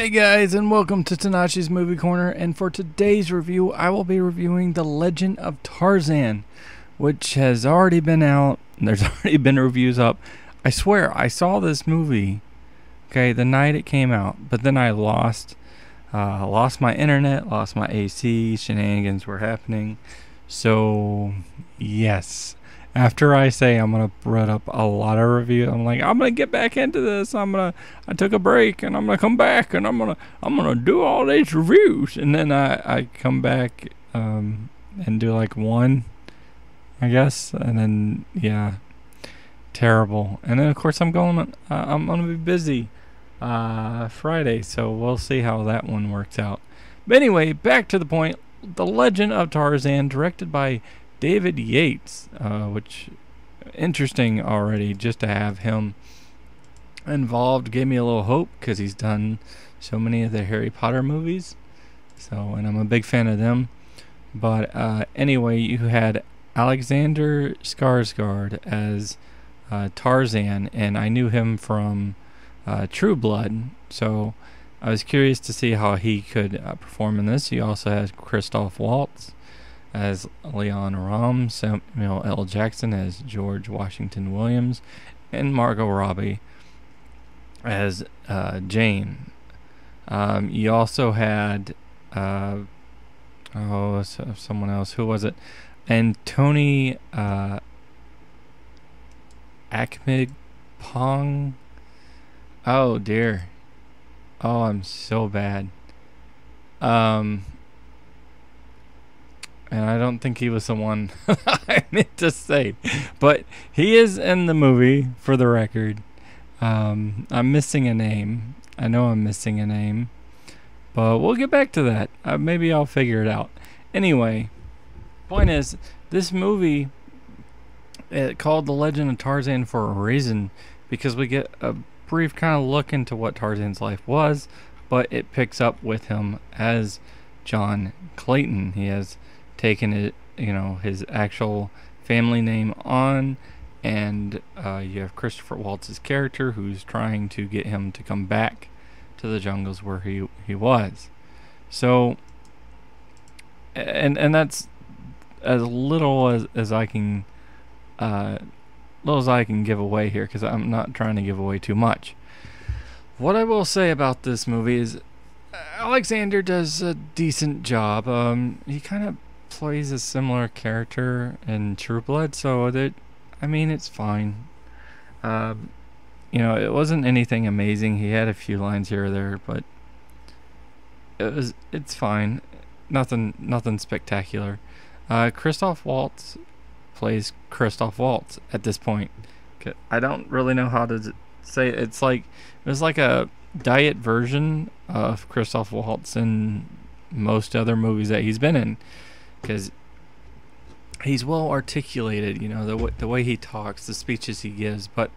Hey guys, and welcome to Tnashi's Movie Corner, and for today's review, I will be reviewing The Legend of Tarzan, which has already been out. There's already been reviews up. I swear, I saw this movie, okay, the night it came out, but then I lost my internet, lost my AC, shenanigans were happening. So, yes. After I say I'm gonna put up a lot of reviews, I'm like, I'm gonna get back into this. I took a break and I'm gonna come back and I'm gonna do all these reviews. And then I come back and do like one, I guess, and then yeah, terrible. And then of course I'm gonna be busy Friday, so we'll see how that one works out. But anyway, back to the point. The Legend of Tarzan, directed by David Yates, which interesting already just to have him involved. Gave me a little hope because he's done so many of the Harry Potter movies, and I'm a big fan of them. But anyway, you had Alexander Skarsgård as Tarzan, and I knew him from True Blood, so I was curious to see how he could perform in this. You also had Christoph Waltz as Leon Ram, Samuel L. Jackson as George Washington Williams, and Margot Robbie as Jane. You also had someone else. Who was it? And Tony Akmigpong. Oh dear. Oh, I'm so bad. And I don't think he was the one I meant to say. But he is in the movie, for the record. I'm missing a name. I know I'm missing a name. But we'll get back to that. Maybe I'll figure it out. Anyway, point is, this movie, called The Legend of Tarzan for a reason. Because we get a brief kind of look into what Tarzan's life was. But it picks up with him as John Clayton. He has taken it, his actual family name on, and you have Christopher Waltz's character who's trying to get him to come back to the jungles where he was. So, and that's as little as I can, give away here, because I'm not trying to give away too much. What I will say about this movie is Alexander does a decent job. He kind of plays a similar character in True Blood, so it's fine. It wasn't anything amazing. He had a few lines here or there, but it's fine. Nothing spectacular. Christoph Waltz plays Christoph Waltz at this point. I don't really know how to say it. It was like a diet version of Christoph Waltz in most other movies that he's been in, because he's well articulated, the way he talks, the speeches he gives, but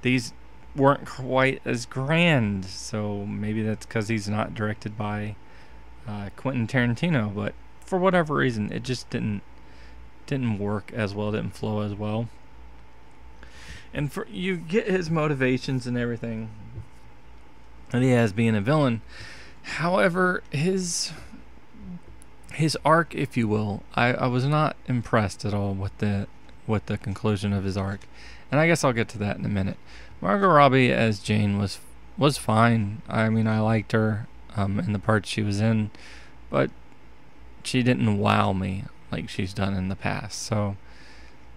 these weren't quite as grand, so maybe that's because he's not directed by Quentin Tarantino, but for whatever reason, it just didn't work as well, didn't flow as well. And you get his motivations and everything that he has being a villain. However, his arc, if you will, I was not impressed at all with the conclusion of his arc, and I guess I'll get to that in a minute. Margot Robbie as Jane was fine. I liked her in the parts she was in, but she didn't wow me like she's done in the past. So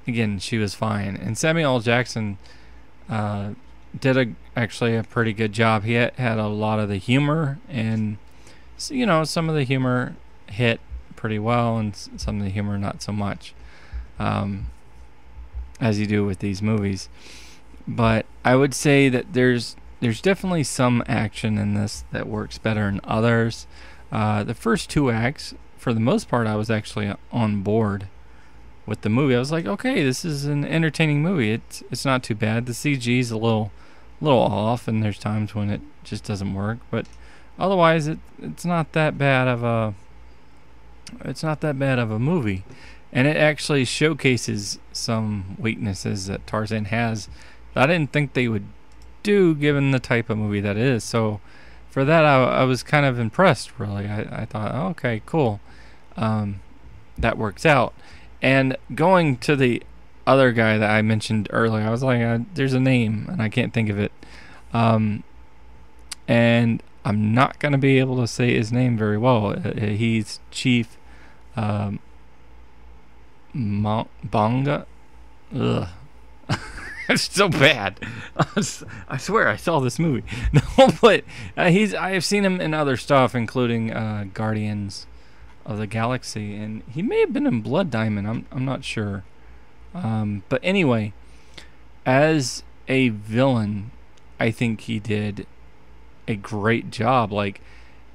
again, she was fine, and Samuel L. Jackson did actually a pretty good job. He had a lot of the humor, and some of the humor hit pretty well, and some of the humor not so much, as you do with these movies. But I would say that there's definitely some action in this that works better than others. The first two acts, for the most part, I was actually on board with the movie. I was like, okay, this is an entertaining movie. It's not too bad. The CG's a little off, and there's times when it just doesn't work, but otherwise it's not that bad of a movie, and it actually showcases some weaknesses that Tarzan has that I didn't think they would do given the type of movie that it is. So for that, I was kind of impressed. Really, I thought, oh, okay, cool, that works out. And going to the other guy that I mentioned earlier, I was like, there's a name and I can't think of it, and I'm not gonna be able to say his name very well. He's Chief Bonga. Ugh. It's so bad. I swear I saw this movie. No, but I have seen him in other stuff, including Guardians of the Galaxy, and he may have been in Blood Diamond. I'm not sure. But anyway, as a villain, I think he did a great job. Like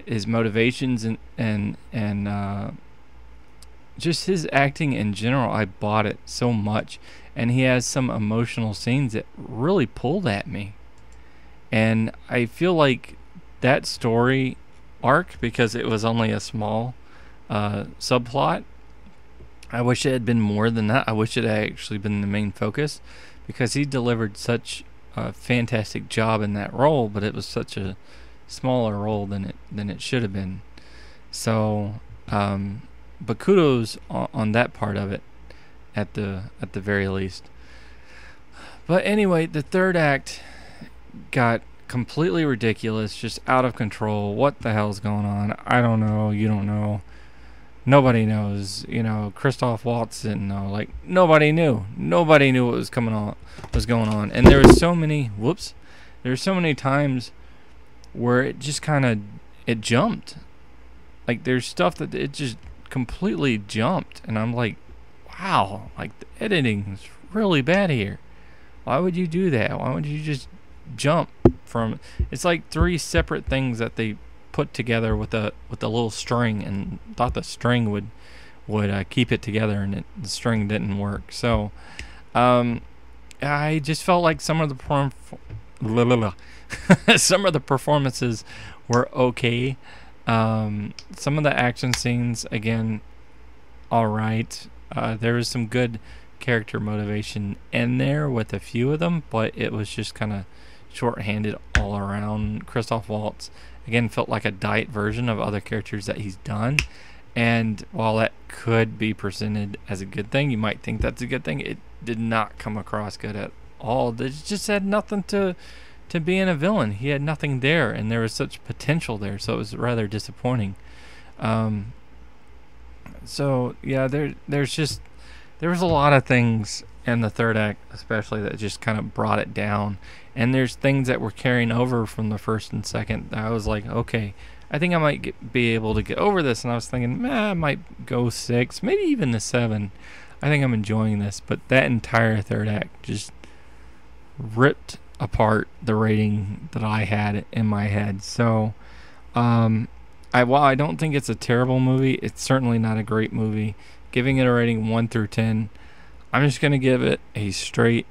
his motivations and just his acting in general, I bought it so much. And he has some emotional scenes that really pulled at me. And I feel like that story arc, because it was only a small subplot, I wish it had been more than that. I wish it had actually been the main focus, because he delivered such a fantastic job in that role, but it was such a smaller role than it should have been. So, but kudos on that part of it, at the very least. But anyway, the third act got completely ridiculous, just out of control. What the hell's going on? I don't know. You don't know. Nobody knows. Christoph Waltz didn't know. Like, nobody knew. Nobody knew what was going on. And there was so many times where it just it jumped. Like, there's stuff that it just completely jumped, and I'm like, wow, like the editing is really bad here. Why would you do that? Why would you just jump from? It's like three separate things that they put together with a little string, and thought the string would keep it together, and the string didn't work. So, I just felt like some of the some of the performances were okay. Some of the action scenes, again, all right. There was some good character motivation in there with a few of them, but it was just kind of short-handed all around. Christoph Waltz, again, felt like a diet version of other characters that he's done. And while that could be presented as a good thing, you might think that's a good thing, it did not come across good at all. It just had nothing to being a villain. He had nothing there, and there was such potential there, so it was rather disappointing. So yeah, there was a lot of things in the third act, especially, that just kind of brought it down. And there's things that were carrying over from the first and second that I was like, okay, I think I might be able to get over this. And I was thinking, I might go 6, maybe even the 7. I think I'm enjoying this. But that entire third act just ripped apart the rating that I had in my head. So, while I don't think it's a terrible movie, it's certainly not a great movie. Giving it a rating 1 through 10, I'm just going to give it a straight,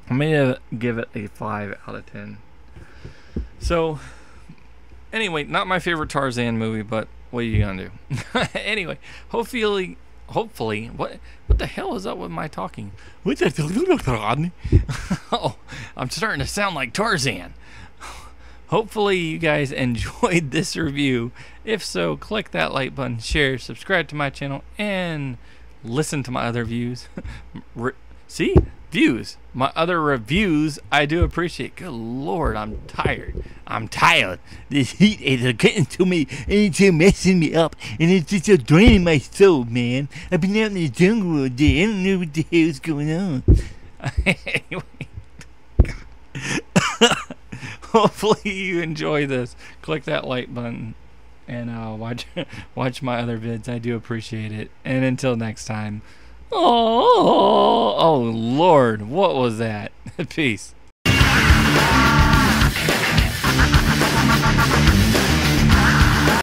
I'm going to give it a 5 out of 10. So, anyway, not my favorite Tarzan movie, but what are you going to do? Anyway, hopefully, what the hell is up with my talking? Oh, I'm starting to sound like Tarzan. Hopefully you guys enjoyed this review. If so, click that like button, share, subscribe to my channel, and listen to my other views. Views. My other reviews, I do appreciate. Good Lord, I'm tired. This heat is getting to me, and it's messing me up, and it's just draining my soul, man. I've been out in the jungle all day. I don't know what the hell's going on. Anyway. Hopefully you enjoy this. Click that like button and watch my other vids. I do appreciate it. And until next time. Oh Lord, what was that? Peace.